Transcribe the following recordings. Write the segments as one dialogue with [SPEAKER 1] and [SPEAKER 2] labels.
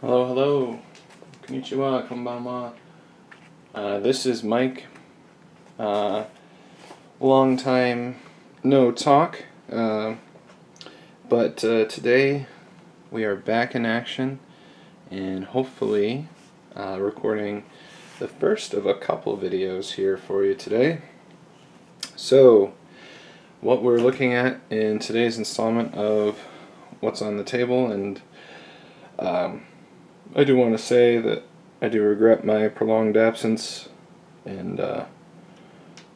[SPEAKER 1] Hello, hello. Konnichiwa, konbanwa. This is Mike. Long time no talk, but today we are back in action and hopefully recording the first of a couple videos here for you today. So, what we're looking at in today's installment of What's on the Table, and I do want to say that I do regret my prolonged absence, and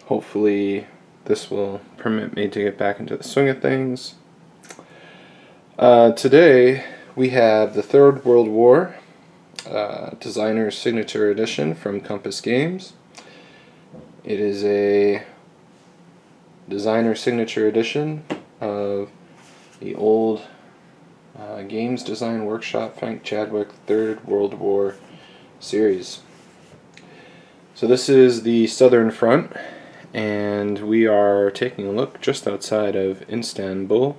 [SPEAKER 1] hopefully this will permit me to get back into the swing of things. Today we have the Third World War Designer's Signature Edition from Compass Games. It is a designer signature edition of the old Games Design Workshop Frank Chadwick Third World War series. So this is the southern front, and we are taking a look just outside of Istanbul,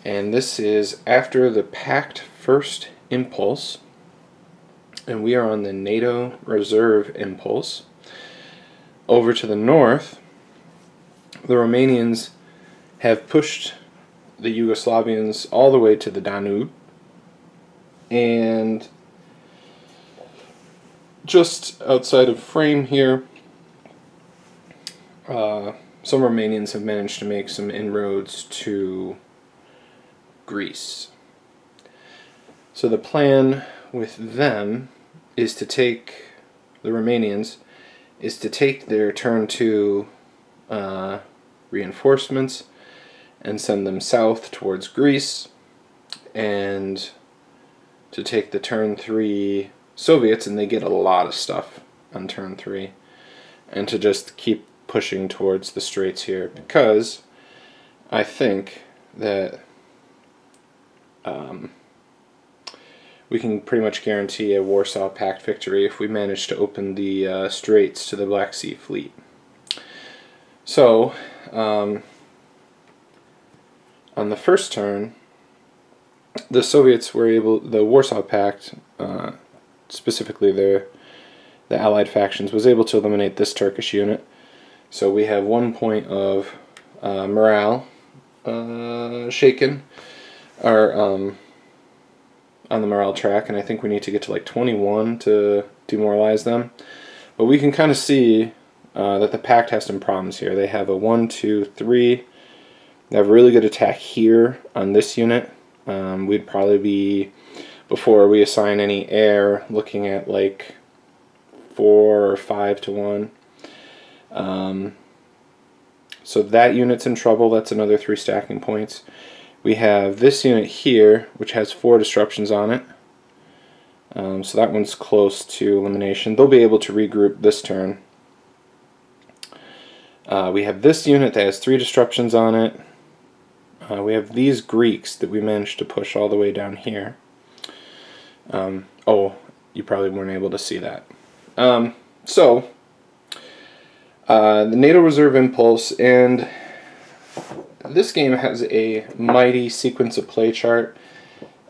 [SPEAKER 1] and this is after the Pact First Impulse, and we are on the NATO Reserve Impulse. Over to the north, the Romanians have pushed the Yugoslavians all the way to the Danube, and just outside of frame here, some Romanians have managed to make some inroads to Greece. So the plan with them is to take, the Romanians, is to take their turn 2 reinforcements and send them south towards Greece, and to take the turn 3 Soviets, and they get a lot of stuff on turn 3, and to just keep pushing towards the straits here, because I think that we can pretty much guarantee a Warsaw Pact victory if we manage to open the straits to the Black Sea Fleet. So, on the first turn, the Soviets were able, the Warsaw Pact, specifically the Allied factions, was able to eliminate this Turkish unit. So we have 1 point of morale shaken, or on the morale track, and I think we need to get to like 21 to demoralize them. But we can kind of see that the Pact has some problems here. They have a 1, 2, 3. They have a really good attack here on this unit. We'd probably be, before we assign any air, looking at like 4 or 5 to 1. So that unit's in trouble. That's another 3 stacking points. We have this unit here, which has 4 disruptions on it. So that one's close to elimination. They'll be able to regroup this turn. We have this unit that has 3 disruptions on it. We have these Greeks that we managed to push all the way down here. Oh, you probably weren't able to see that. The NATO Reserve Impulse, and this game has a mighty sequence of play chart.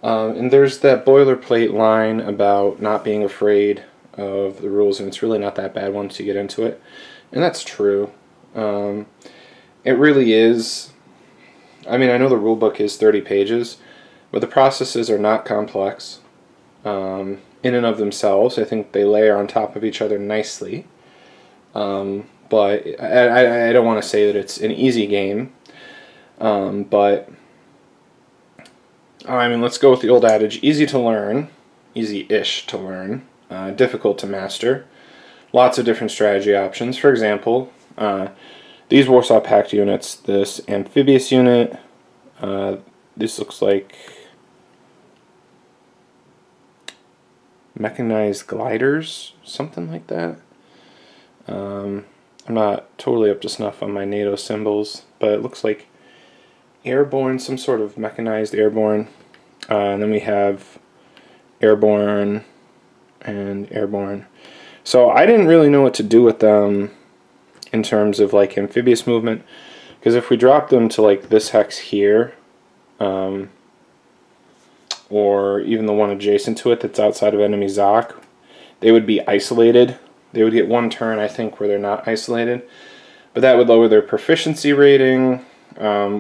[SPEAKER 1] And there's that boilerplate line about not being afraid of the rules, and it's really not that bad once you get into it. And that's true. It really is. I mean, I know the rule book is 30 pages, but the processes are not complex in and of themselves. I think they layer on top of each other nicely. But I don't want to say that it's an easy game. But I mean, let's go with the old adage: easy to learn, easy-ish to learn, difficult to master. Lots of different strategy options. For example, these Warsaw Pact units, this amphibious unit, this looks like mechanized gliders, something like that. I'm not totally up to snuff on my NATO symbols, but it looks like airborne, some sort of mechanized airborne. And then we have airborne and airborne. So I didn't really know what to do with them in terms of like amphibious movement, because if we drop them to like this hex here, or even the one adjacent to it that's outside of enemy Zoc, they would be isolated. They would get one turn, I think, where they're not isolated. But that would lower their proficiency rating,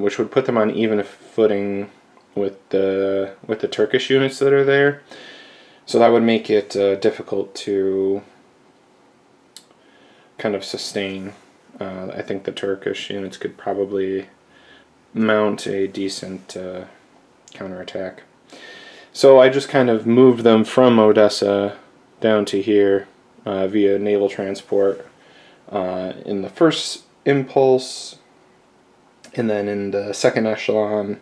[SPEAKER 1] which would put them on even footing with the Turkish units that are there. So that would make it difficult to kind of sustain. I think the Turkish units could probably mount a decent counterattack. So I just kind of moved them from Odessa down to here via naval transport in the first impulse, and then in the second echelon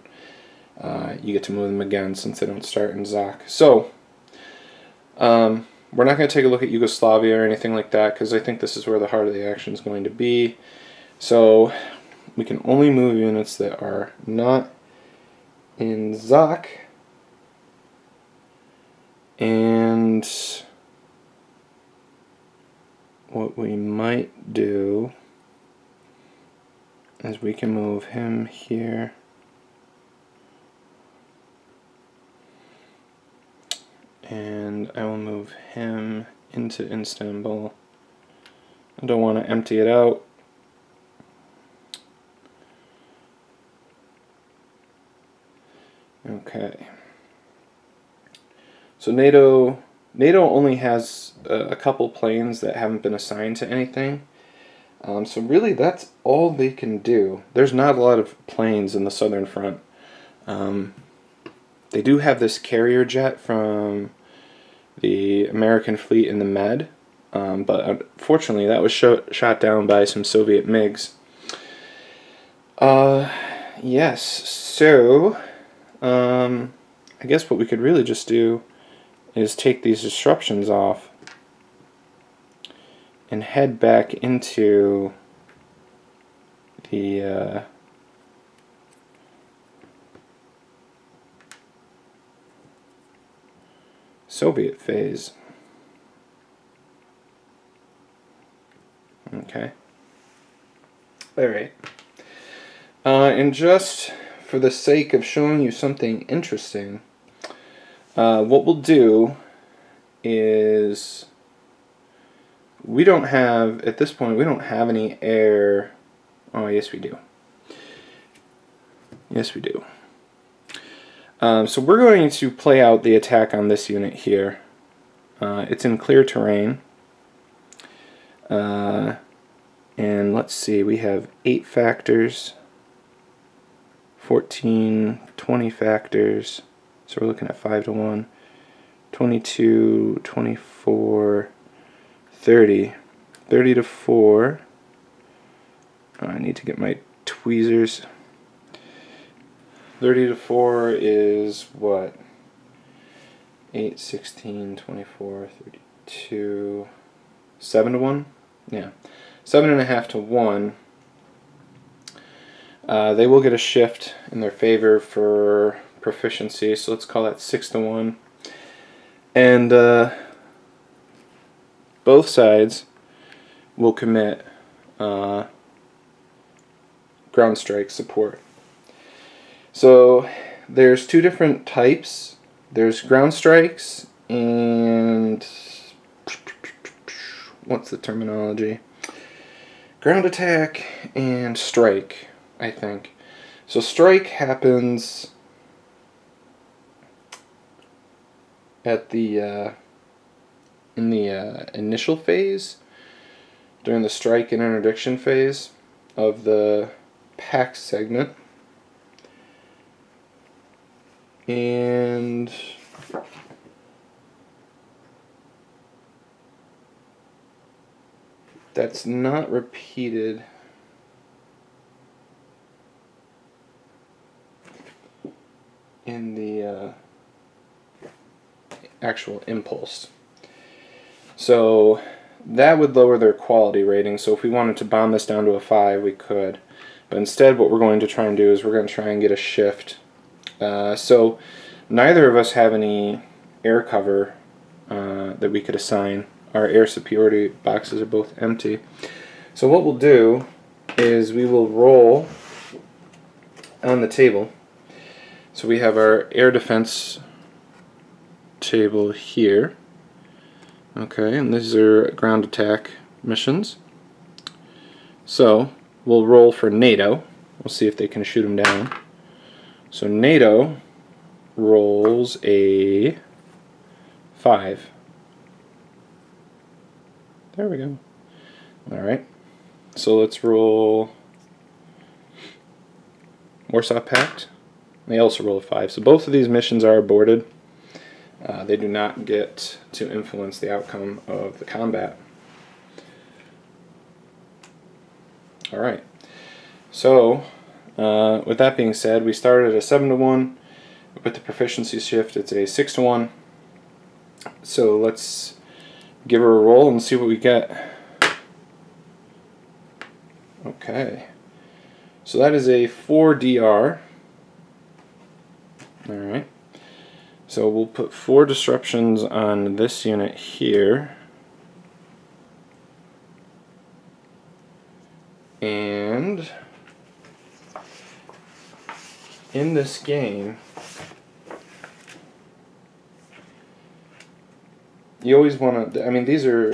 [SPEAKER 1] you get to move them again since they don't start in Zoc. So we're not going to take a look at Yugoslavia or anything like that because I think this is where the heart of the action is going to be. So we can only move units that are not in Zoc. And what we might do is we can move him here. And I will move him into Istanbul. I don't want to empty it out. Okay. So NATO only has a couple planes that haven't been assigned to anything. So really that's all they can do. There's not a lot of planes in the Southern Front. They do have this carrier jet from the American fleet in the Med, but unfortunately that was shot down by some Soviet MiGs. Yes, so I guess what we could really just do is take these disruptions off and head back into the Soviet phase. Okay. Alright. And just for the sake of showing you something interesting, what we'll do is we don't have, at this point, we don't have any air. Oh, yes we do. Yes we do. So we're going to play out the attack on this unit here. It's in clear terrain. And let's see, we have 8 factors, 14, 20 factors. So we're looking at 5 to 1, 22, 24, 30, 30 to 4. I need to get my tweezers. 30 to 4 is what? 8, 16, 24, 32, 7 to 1? Yeah. 7.5 to 1. They will get a shift in their favor for proficiency, so let's call that 6 to 1. And both sides will commit ground strike support. So there's 2 different types. There's ground strikes and what's the terminology? Ground attack and strike, I think. So strike happens at the in the initial phase, during the strike and interdiction phase of the PAX segment. And that's not repeated in the actual impulse. So that would lower their quality rating. So if we wanted to bomb this down to a 5, we could. But instead what we're going to try and do is we're going to try and get a shift. So neither of us have any air cover that we could assign. Our air superiority boxes are both empty. So what we'll do is we will roll on the table. So we have our air defense table here. Okay, and these are ground attack missions. So we'll roll for NATO. We'll see if they can shoot him down. So NATO rolls a 5. There we go. Alright. So let's roll Warsaw Pact. They also roll a 5. So both of these missions are aborted. They do not get to influence the outcome of the combat. Alright. So, with that being said, we started at a 7-1. With the proficiency shift, it's a 6-1. So let's give her a roll and see what we get. Okay. So that is a 4 DR. Alright. So we'll put 4 disruptions on this unit here. And in this game, you always want to, I mean, these are,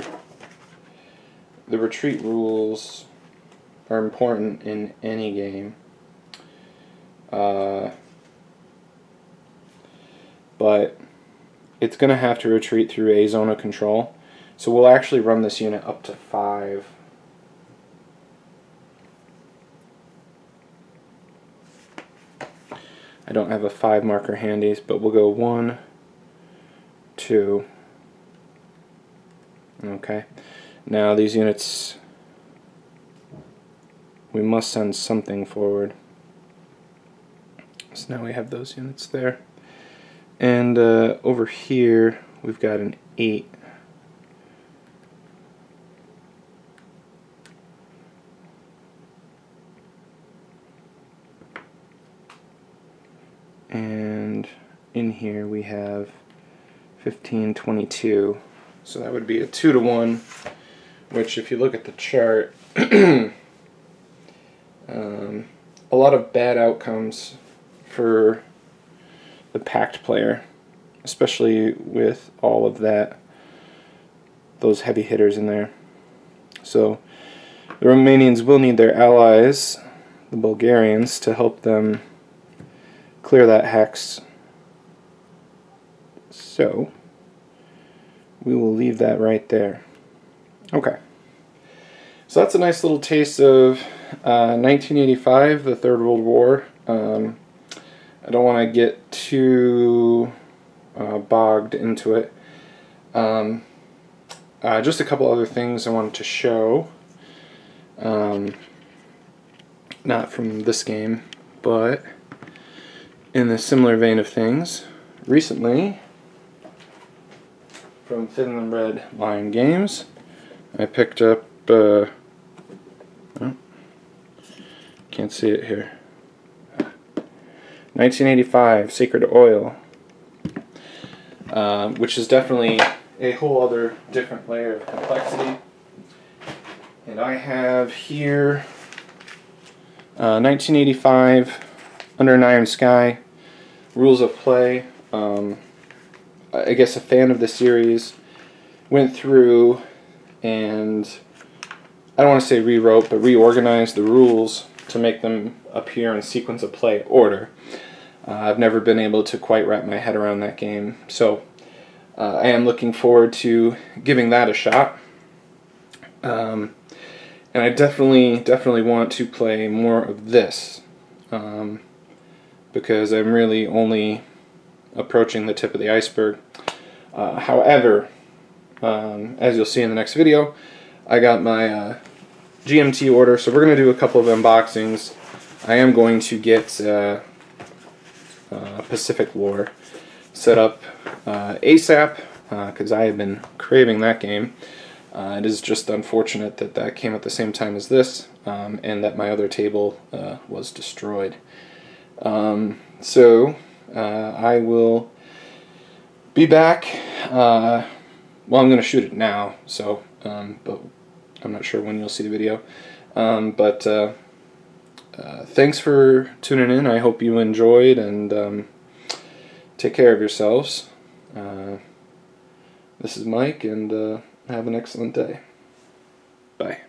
[SPEAKER 1] the retreat rules are important in any game. But it's going to have to retreat through a zone of control. So we'll actually run this unit up to 5. I don't have a 5 marker handy, but we'll go 1, 2. Okay. Now these units, we must send something forward. So now we have those units there. And over here we've got an 8. And in here we have 15, 22. So that would be a 2-1, which if you look at the chart, a lot of bad outcomes for the Pact player, especially with all of those heavy hitters in there. So the Romanians will need their allies, the Bulgarians, to help them clear that hex. So we will leave that right there. Okay. So that's a nice little taste of 1985, the Third World War. I don't want to get too bogged into it. Just a couple other things I wanted to show. Not from this game, but in a similar vein of things. Recently, from Thin and Red Lion Games, I picked up, oh, can't see it here, 1985 Sacred Oil, which is definitely a whole other different layer of complexity. And I have here 1985 Under an Iron Sky, rules of play. I guess a fan of the series went through and, I don't want to say rewrote, but reorganized the rules to make them appear in sequence of play order. I've never been able to quite wrap my head around that game, so I am looking forward to giving that a shot. And I definitely want to play more of this, because I'm really only approaching the tip of the iceberg. However, as you'll see in the next video, I got my GMT order, so we're going to do a couple of unboxings. I am going to get Pacific War set up ASAP, because I have been craving that game. It is just unfortunate that that came at the same time as this, and that my other table was destroyed. So I will be back. Well, I'm going to shoot it now, so but I'm not sure when you'll see the video. Thanks for tuning in. I hope you enjoyed, and take care of yourselves. This is Mike, and have an excellent day. Bye.